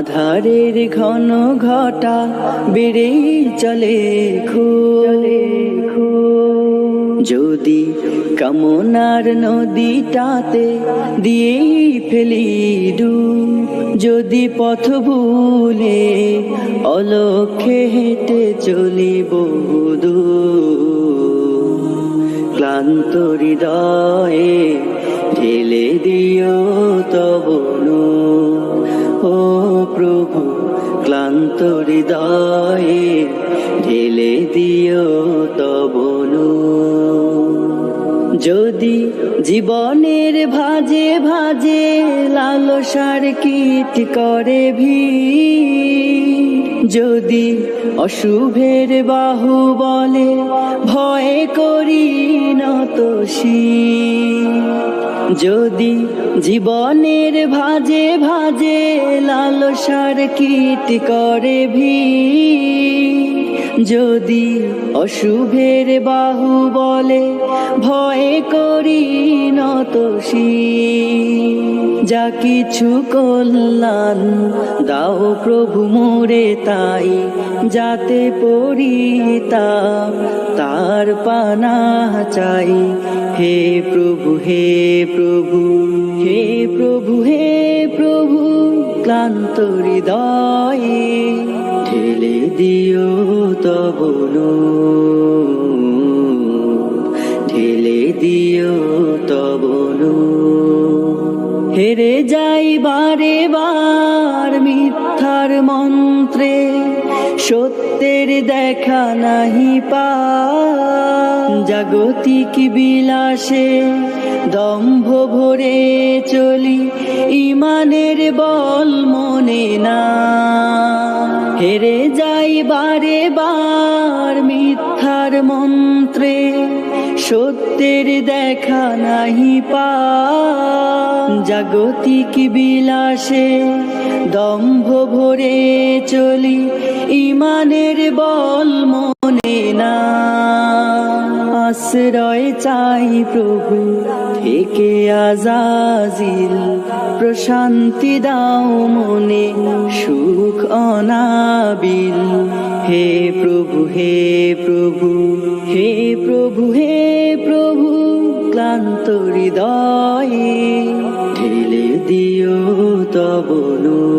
আধারের ঘন ঘটা বেড়েই চলে যদি কামনার নদীটাতে দিয়েই ফেলি ডুব, যদি পথ ভুলে অলক্ষ্যে হেঁটে চলি বহুদূর, ক্লান্ত হৃদয়ে ঢেলে দিও তব নূর। ও প্রভু, ক্লান্ত হৃদয়ে ঢেলে দিও তব নূর। যদি জীবনের ভাজে ভাজে লালসার কীট করে ভিড়, যদি অশুভের বাহু বলে ভয় করি নত শির, যদি জীবনের ভাজে ভাজে লালসার কীট করে ভিড়, যদি অশুভের বাহু বলে ভয় করি নত শির, যা কিছু কল্যাণ দাও প্রভু মোরে তাই, যাতে পরিতাপ তার পানাহ চাই। হে প্রভু, হে প্রভু, হে প্রভু, হে প্রভু, ক্লান্ত হৃদয়ে ঢেলে দিও তব নূর, ঢেলে দিও তব নূর। হেরে যাই বারে বার মিথ্যার মন্ত্রে, সত্যের দেখা নাহি পাই, জাগতিক বিলাসে দম্ভ ভরে চলি, ইমানের বল মনে না। হেরে যাই বারে বার মিথ্যার মন্ত্রে, সত্যের দেখা নাহি পাই, জাগতিক বিলাসে দম্ভ ভরে চলি, ইমানের বল মনে না। আশ্রয় চাই প্রভু থেকে আজাজিল, প্রশান্তি দাও মনে সুখ অনাবিল। হে প্রভু, হে প্রভু, হে প্রভু, হে প্রভু, ক্লান্ত হৃদয়ে ঢেলে দিও তব নূর।